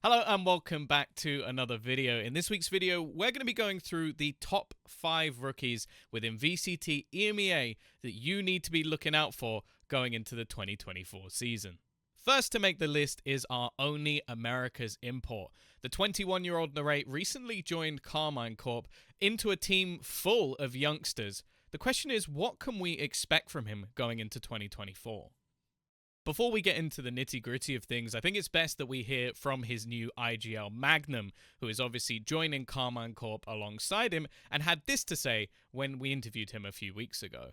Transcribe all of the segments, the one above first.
Hello and welcome back to another video. In this week's video, we're going to be going through the top 5 rookies within VCT EMEA that you need to be looking out for going into the 2024 season. First to make the list is our only America's import. The 21-year-old Narrate recently joined Carmine Corp into a team full of youngsters. The question is, what can we expect from him going into 2024? Before we get into the nitty-gritty of things, I think it's best that we hear from his new IGL Magnum, who is obviously joining Carmine Corp alongside him, and had this to say when we interviewed him a few weeks ago.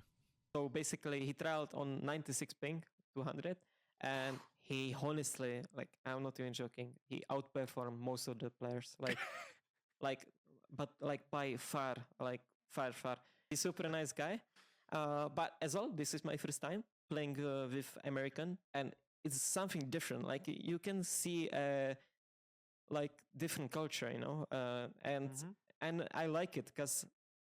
So basically, he trialed on 96 ping, 200, and he honestly, I'm not even joking, he outperformed most of the players, but by far, far. He's a super nice guy, but as well, this is my first time playing with American, and it's something different. Like, you can see different culture, and I like it because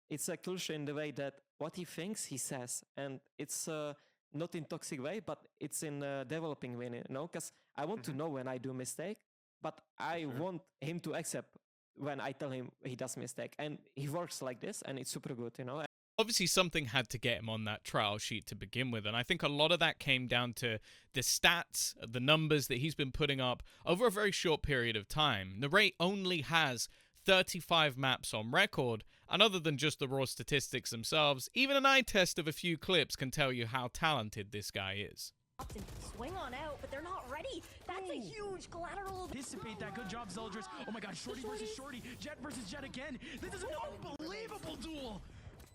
it's a culture in the way that what he thinks he says, and it's not in toxic way, but it's in a developing way, because I want to know when I do mistake, but I want him to accept when I tell him he does mistake, and he works like this, and it's super good. Obviously, something had to get him on that trial sheet to begin with, and I think a lot of that came down to the stats, the numbers that he's been putting up over a very short period of time. Narrate only has 35 maps on record, and other than just the raw statistics themselves, even an eye test of a few clips can tell you how talented this guy is. Swing on out, but they're not ready. That's a huge collateral. Dissipate that. Good job, Zeldris. Oh my god, Shorty versus Shorty. Jet versus Jet again. This is an unbelievable duel.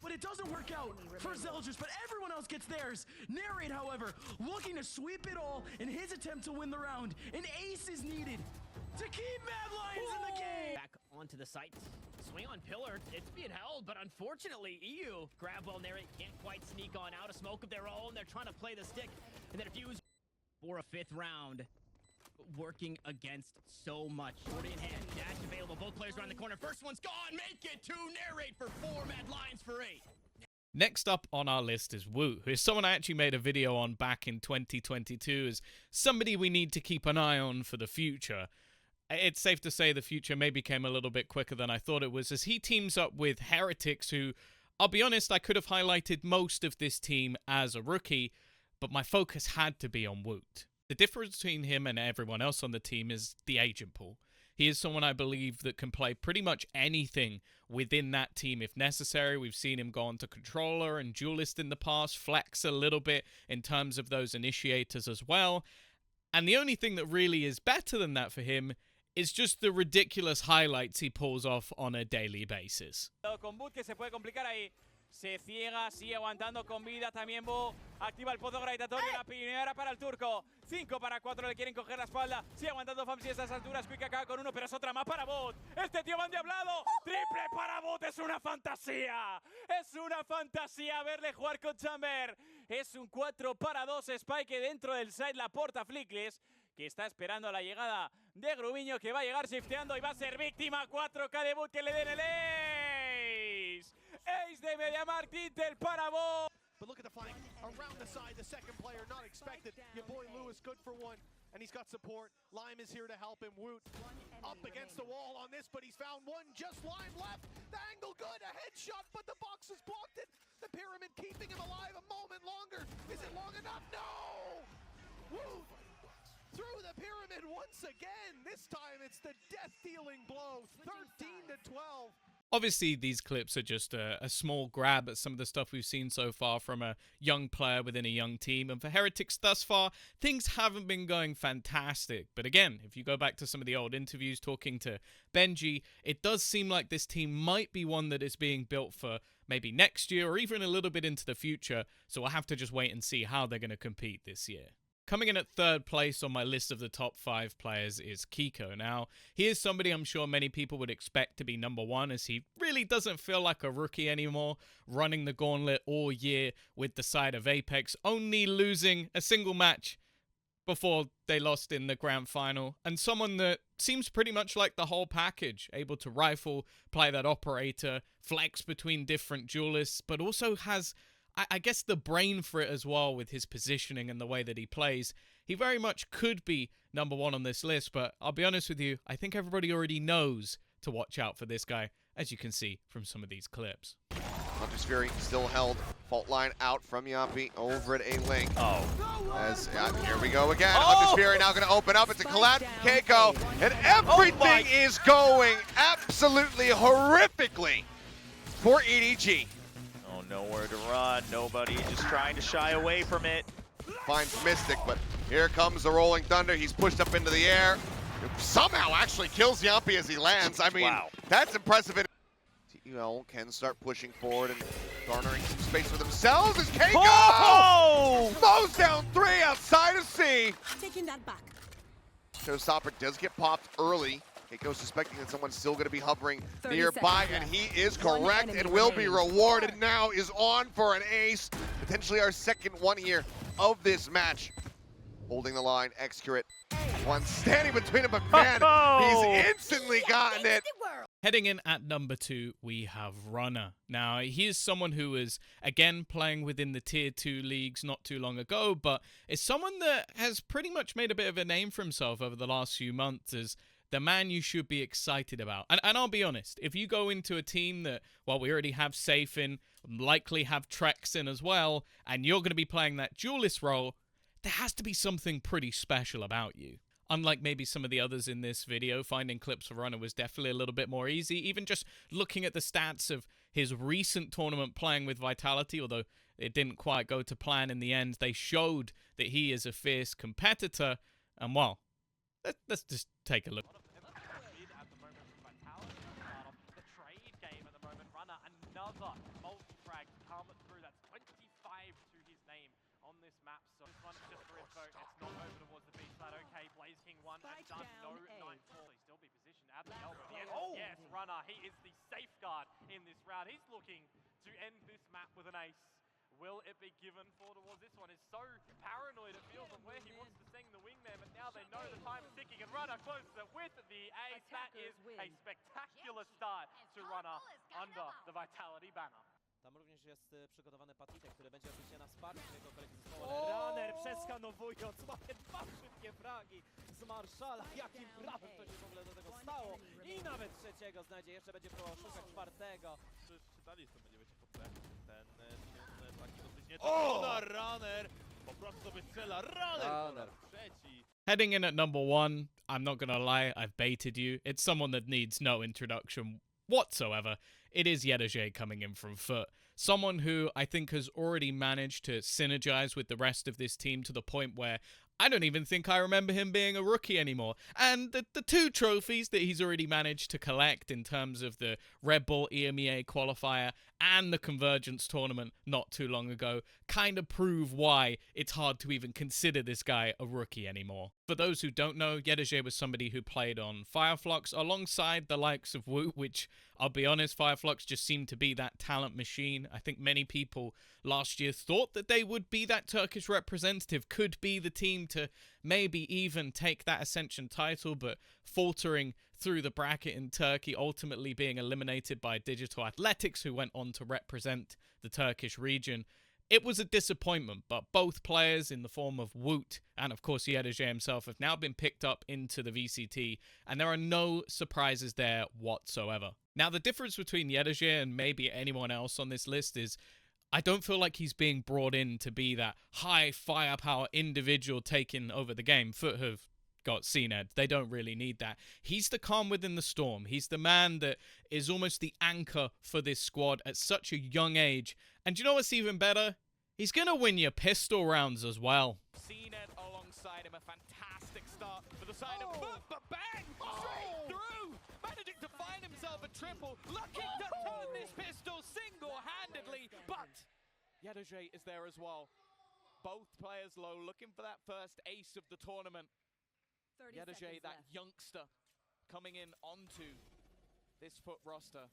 But it doesn't work out for Zeldris, but everyone else gets theirs. Narrate, however, looking to sweep it all in his attempt to win the round. An ace is needed to keep Mad Lions in the game. Back onto the site. Swing on pillar. It's being held, but unfortunately, EU grab while Narrate can't quite sneak on out. A smoke of their own. They're trying to play the stick. And then a fuse for a 5th round. Working against so much. Shorty in hand. Dash available. Both players around the corner. First one's gone. Make it to Narrate for 4. Mad Lions for 8. Next up on our list is Woot, who is someone I actually made a video on back in 2022 as somebody we need to keep an eye on for the future. It's safe to say the future maybe came a little bit quicker than I thought it was, as he teams up with Heretics, who, I'll be honest, I could have highlighted most of this team as a rookie, but my focus had to be on Woot. The difference between him and everyone else on the team is the agent pool. He is someone I believe that can play pretty much anything within that team if necessary. We've seen him go on to controller and duelist in the past, flex a little bit in terms of those initiators as well. And the only thing that really is better than that for him is just the ridiculous highlights he pulls off on a daily basis. Se ciega, sigue aguantando con vida. También Bo activa el pozo gravitatorio. La primera para el turco. 5 para 4 le quieren coger la espalda. Sigue aguantando Famsi a esas alturas. Quick acaba con 1, pero es otra más para Bot. Este tío va endiablado. Triple para Bot. Es una fantasía. Es una fantasía verle jugar con Chamber. Es un 4 para 2. Spike dentro del side. La porta Flickless, que está esperando la llegada de Grubiño, que va a llegar shifteando y va a ser víctima. 4K de Bot, que le den el ace. Ace de MediaMarkt Intel para Bo. But look at the flank around the side. The second player not expected. Your boy Lewis good for 1, and he's got support. Lime is here to help him. Woot up against the wall on this, but he's found one. Just Lime left. The angle good. A headshot, but the box has blocked it. The pyramid keeping him alive a moment longer. Is it long enough? No. Woot through the pyramid once again. This time it's the death-dealing blow. 13 to 12. Obviously, these clips are just a small grab at some of the stuff we've seen so far from a young player within a young team. And for Heretics thus far, things haven't been going fantastic. But again, if you go back to some of the old interviews talking to Benji, it does seem like this team might be one that is being built for maybe next year or even a little bit into the future. So we'll have to just wait and see how they're going to compete this year. Coming in at 3rd place on my list of the top 5 players is Kiko. Now, he is somebody I'm sure many people would expect to be number 1, as he really doesn't feel like a rookie anymore, running the gauntlet all year with the side of Apex, only losing a single match before they lost in the grand final, and someone that seems pretty much like the whole package, able to rifle, play that operator, flex between different duelists, but also has, I guess, the brain for it as well with his positioning and the way that he plays. he very much could be number 1 on this list, but I'll be honest with you, I think everybody already knows to watch out for this guy, as you can see from some of these clips. Hunter's Fury still held. Fault line out from Yappy over at A-Link. Oh. As here we go again. Hunter's Fury now going to open up. It's a collapse from Keiko. And everything is going absolutely horrifically for EDG. Oh, nowhere to run. Nobody just trying to shy away from it. Finds Mystic, but here comes the Rolling Thunder. He's pushed up into the air. Somehow actually kills Yappy as he lands. I mean, wow. That's impressive. TUL can start pushing forward and garnering some space for themselves as Keiko mows down 3 outside of C. Taking that back. Showstopper does get popped early. Keiko suspecting that someone's still going to be hovering 30 nearby, seconds and he is correct and will be rewarded. Now is on for an ace, potentially our second one here of this match. Holding the line, Excurate. One standing between him, but man, he's instantly gotten it. Heading in at number 2, we have Runner. Now, he is someone who was, again, playing within the Tier 2 leagues not too long ago, but is someone that has pretty much made a bit of a name for himself over the last few months as the man you should be excited about. And I'll be honest, if you go into a team that, well, we already have Safe in, likely have Trex in as well, and you're going to be playing that duelist role, there has to be something pretty special about you. Unlike maybe some of the others in this video, finding clips of Runner was definitely a little bit more easy. Even just looking at the stats of his recent tournament playing with Vitality, although it didn't quite go to plan in the end, they showed that he is a fierce competitor. And well, let's just take a look. Another multi-frag come through. That's 25 to his name on this map. So this one, just for info, it's not over towards the B side. Okay, Blaze King 1 and done. No Nightfall. He'll still be positioned at the elbow. Yes, Runner. He is the safeguard in this round. He's looking to end this map with an ace. Will it be given for towards this one? Is so paranoid, it feels, on where he wants to sing the wingman, but now they know the time is ticking, and Runner closes it with the ace. That is a spectacular start to Runner under the Vitality banner. Tam również jest przygotowany Patitek, który będzie oczywiście na wsparciu jego kolegi zespołu. Runner przeskanowując, mamy 2 szybkie fragi z Marszala. Jakim prawem to się w ogóle do tego stało? I nawet trzeciego znajdzie, jeszcze będzie próbował szukać 4. Czytali, co będzie wiecie, pod ten taki dosyć nieco. Runner! Po prostu sobie strzela. Runner! Trzeci. Heading in at number 1, I'm not gonna lie, I've baited you. It's someone that needs no introduction whatsoever. It is Yedaje coming in from Foot. Someone who I think has already managed to synergize with the rest of this team to the point where I don't even think I remember him being a rookie anymore. And the 2 trophies that he's already managed to collect in terms of the Red Bull EMEA qualifier and the Convergence tournament not too long ago kind of prove why it's hard to even consider this guy a rookie anymore. For those who don't know, Yedaje was somebody who played on Fireflux alongside the likes of Woot, which, I'll be honest, Fireflux just seemed to be that talent machine. I think many people last year thought that they would be that Turkish representative, could be the team to maybe even take that Ascension title, but faltering through the bracket in Turkey, ultimately being eliminated by Digital Athletics, who went on to represent the Turkish region. It was a disappointment, but both players in the form of Woot and, of course, Yedaje himself have now been picked up into the VCT, and there are no surprises there whatsoever. Now, the difference between Yedaje and maybe anyone else on this list is I don't feel like he's being brought in to be that high firepower individual taking over the game. Foot have got CNED. They don't really need that. He's the calm within the storm. He's the man that is almost the anchor for this squad at such a young age. And do you know what's even better? He's going to win your pistol rounds as well. CNED alongside him, a fantastic start for the side of Foot, but bang! Straight through! Managing to find himself a triple, looking to turn this pistol single-handedly, but Yedaje is there as well. Both players low, looking for that first ace of the tournament. Yedaje, that youngster, coming in onto this Foot roster.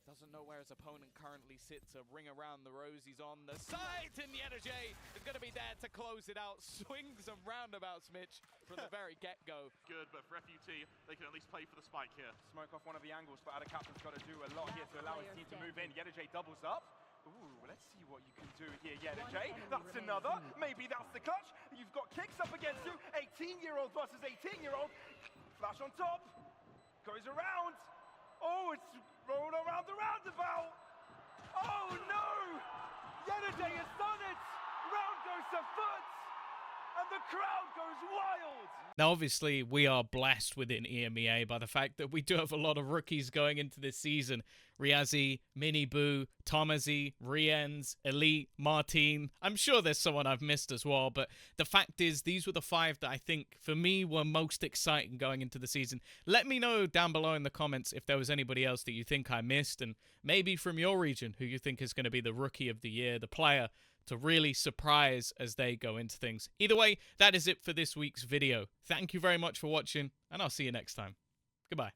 Doesn't know where his opponent currently sits. A ring around the rosies on the side, and Yedaje is going to be there to close it out. Swings and roundabouts, Mitch, from the very get-go. Good, but for FUT, they can at least play for the spike here. Smoke off one of the angles, but Ada Captain's got to do a lot here to allow his team to move in. Yedaje doubles up Ooh, let's see what you can do here, Jay. That's another. Maybe that's the clutch. You've got kicks up against you. 18-year-old versus 18-year-old. Flash on top. Goes around. Oh, it's rolled around the roundabout. Oh, no. Jay has done it. Round goes to foot. And the crowd goes wild. Now, obviously, we are blessed within EMEA by the fact that we do have a lot of rookies going into this season. Riazi, Miniboo, Tombizz, Rienz, Elite, Martin. I'm sure there's someone I've missed as well, but the fact is these were the 5 that I think, for me, were most exciting going into the season. Let me know down below in the comments if there was anybody else that you think I missed, and maybe from your region who you think is going to be the Rookie of the Year, the player to really surprise as they go into things. Either way, that is it for this week's video. Thank you very much for watching, and I'll see you next time. Goodbye.